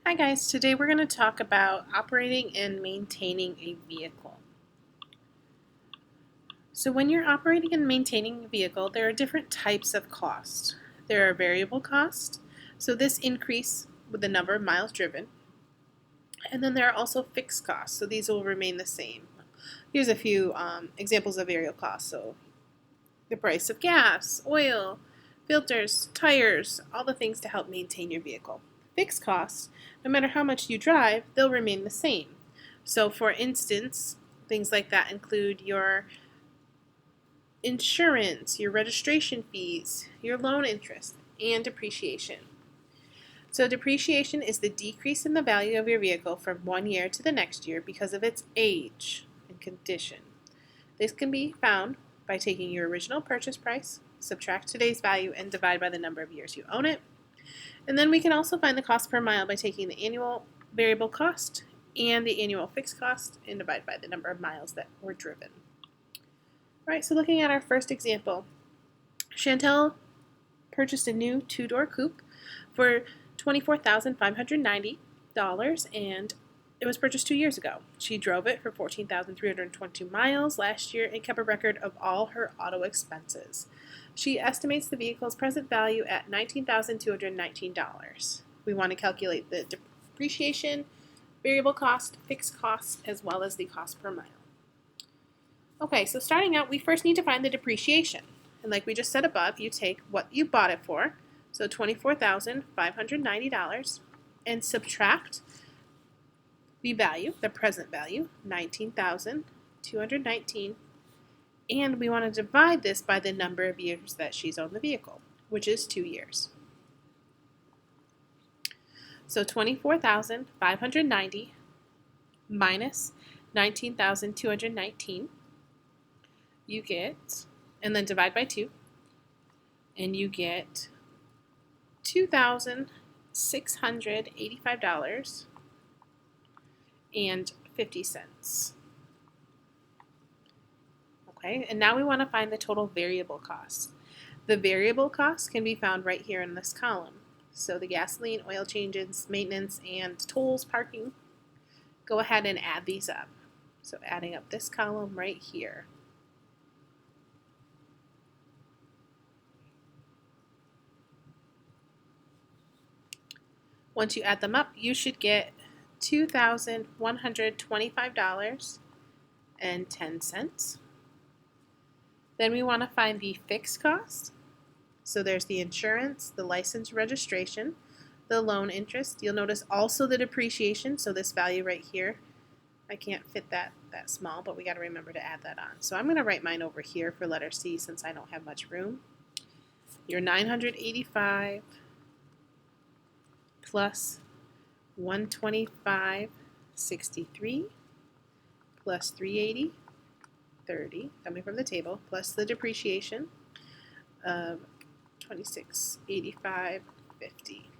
Hi guys, today we're going to talk about operating and maintaining a vehicle. So when you're operating and maintaining a vehicle, there are different types of costs. There are variable costs, so this increase with the number of miles driven. And then there are also fixed costs, so these will remain the same. Here's a few examples of variable costs. So the price of gas, oil, filters, tires, all the things to help maintain your vehicle. Fixed costs, no matter how much you drive, they'll remain the same. So for instance, things like that include your insurance, your registration fees, your loan interest, and depreciation. So depreciation is the decrease in the value of your vehicle from one year to the next year because of its age and condition. This can be found by taking your original purchase price, subtract today's value, and divide by the number of years you own it. And then we can also find the cost per mile by taking the annual variable cost and the annual fixed cost and divide by the number of miles that were driven. All right, so looking at our first example, Chantel purchased a new two-door coupe for $24,590, and it was purchased 2 years ago. She drove it for 14,322 miles last year and kept a record of all her auto expenses. She estimates the vehicle's present value at $19,219. We want to calculate the depreciation, variable cost, fixed costs, as well as the cost per mile. Okay, so starting out, we first need to find the depreciation. And like we just said above, you take what you bought it for, so $24,590, and subtract the value, the present value, $19,219, and we want to divide this by the number of years that she's owned the vehicle, which is 2 years. So 24,590 minus 19,219, you get, and then divide by 2, and you get $2,685.50. Okay, and now we want to find the total variable cost. The variable cost can be found right here in this column. So the gasoline, oil changes, maintenance, and tolls, parking. Go ahead and add these up. So adding up this column right here. Once you add them up, you should get $2,125.10. Then we want to find the fixed cost. So there's the insurance, the license registration, the loan interest. You'll notice also the depreciation, so this value right here, I can't fit that small, but we got to remember to add that on. So I'm going to write mine over here for letter C since I don't have much room. Your 985 plus 125.63 plus 380, 30, coming from the table, plus the depreciation of 2685.50.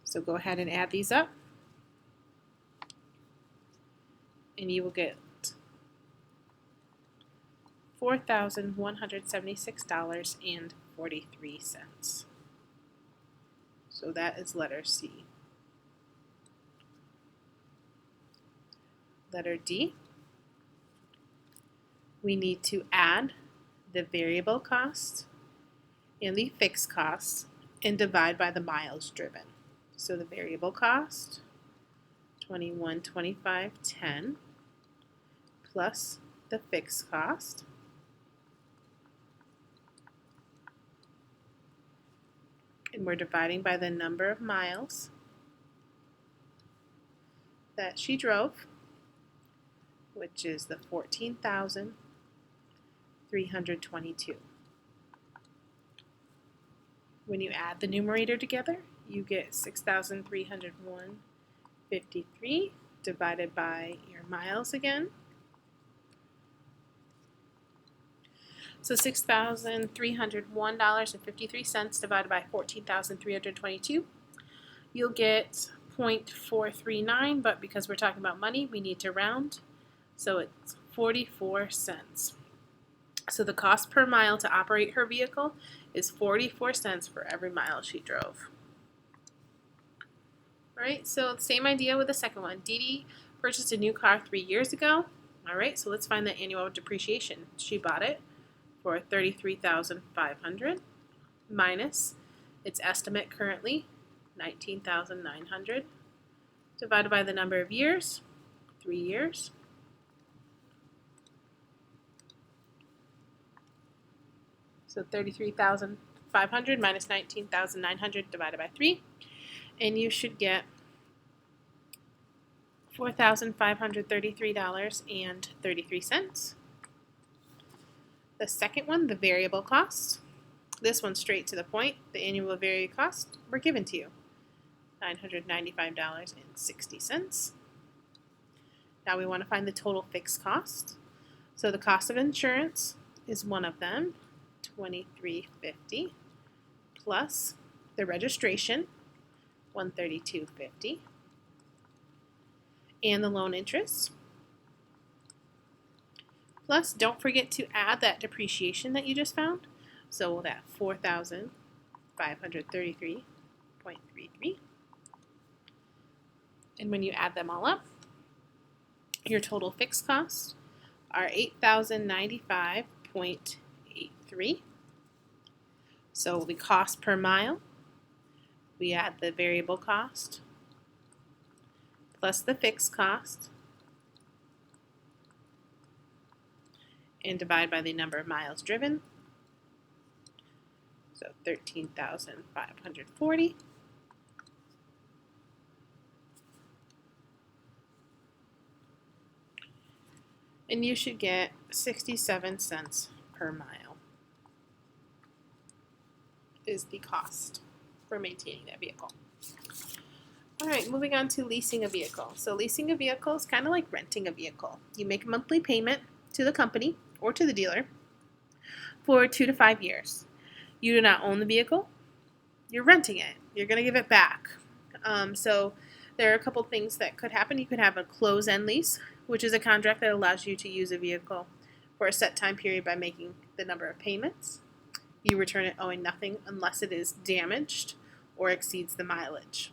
So go ahead and add these up, and you will get $4,176.43. So that is letter C. Letter D, we need to add the variable cost and the fixed cost and divide by the miles driven. So the variable cost, 2125.10, plus the fixed cost, and we're dividing by the number of miles that she drove, which is the 14,322. When you add the numerator together, you get 6,301.53 divided by your miles again. So $6,301.53 divided by 14,322. You'll get 0.439, but because we're talking about money, we need to round. So it's 44 cents. So the cost per mile to operate her vehicle is 44 cents for every mile she drove. All right, so same idea with the second one. Dee Dee purchased a new car 3 years ago. All right, so let's find the annual depreciation. She bought it for $33,500 minus its estimate currently, $19,900, divided by the number of years, 3 years. So 33,500 minus 19,900 divided by 3. And you should get $4,533.33. The second one, the variable cost. This one's straight to the point. The annual variable costs were given to you, $995.60. Now we want to find the total fixed cost. So the cost of insurance is one of them, $23.50, plus the registration, $132.50, and the loan interest. Plus, don't forget to add that depreciation that you just found. So that $4,533.33. And when you add them all up, your total fixed costs are $8,095.83. So the cost per mile, we add the variable cost plus the fixed cost and divide by the number of miles driven. So 13,540. And you should get 67 cents per mile is the cost for maintaining that vehicle. All right, moving on to leasing a vehicle. So leasing a vehicle is kind of like renting a vehicle. You make a monthly payment to the company or to the dealer for 2 to 5 years. You do not own the vehicle. You're renting it. You're going to give it back. So there are a couple things that could happen. You could have a close-end lease, which is a contract that allows you to use a vehicle for a set time period by making the number of payments. You return it owing nothing unless it is damaged or exceeds the mileage.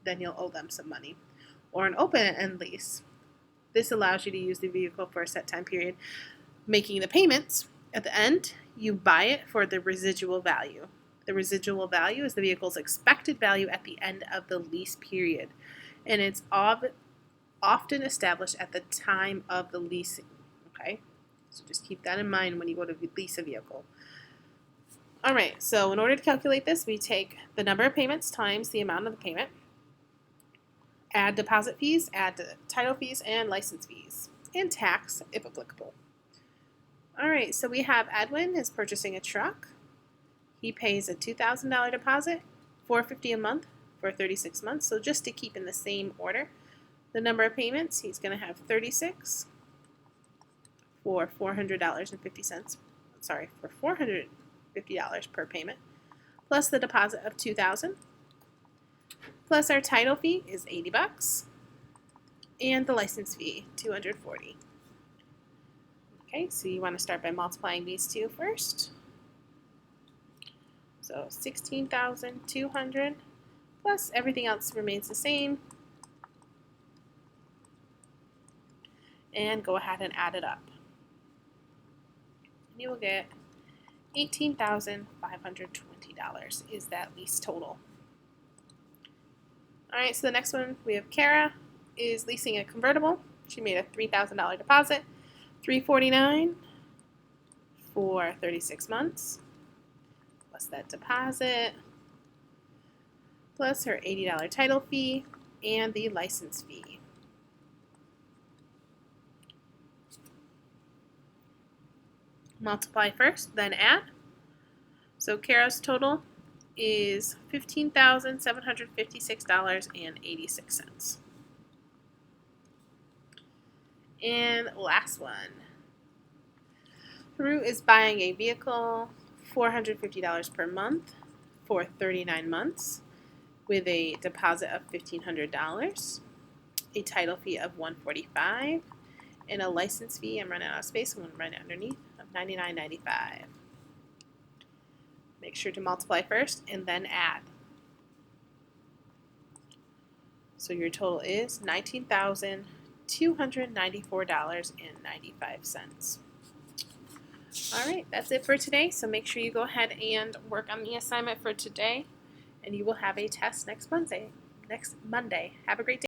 Then you'll owe them some money. Or an open-end lease. This allows you to use the vehicle for a set time period, making the payments. At the end, you buy it for the residual value. The residual value is the vehicle's expected value at the end of the lease period. And it's often established at the time of the leasing. Okay? So just keep that in mind when you go to lease a vehicle. All right, so in order to calculate this, we take the number of payments times the amount of the payment, add deposit fees, add the title fees, and license fees, and tax if applicable. All right, so we have Edwin is purchasing a truck. He pays a $2,000 deposit, $450 a month for 36 months. So just to keep in the same order, the number of payments, he's going to have 36 for $400.50. Sorry, for $450 per payment, plus the deposit of $2,000, plus our title fee is $80, and the license fee $240. Okay, so you want to start by multiplying these two first. So 16,200 plus everything else remains the same. And go ahead and add it up. And you will get $18,520 is that lease total. All right, so the next one we have Kara is leasing a convertible. She made a $3,000 deposit, $349 for 36 months, plus that deposit, plus her $80 title fee and the license fee. Multiply first, then add. So Kara's total is $15,756.86. And last one. Haru is buying a vehicle, $450 per month for 39 months with a deposit of $1,500, a title fee of $145, and a license fee, I'm running out of space, I'm going to run it underneath, of $99.95. Make sure to multiply first and then add. So your total is $19,294.95. All right, that's it for today. So make sure you go ahead and work on the assignment for today, and you will have a test next Monday. Have a great day.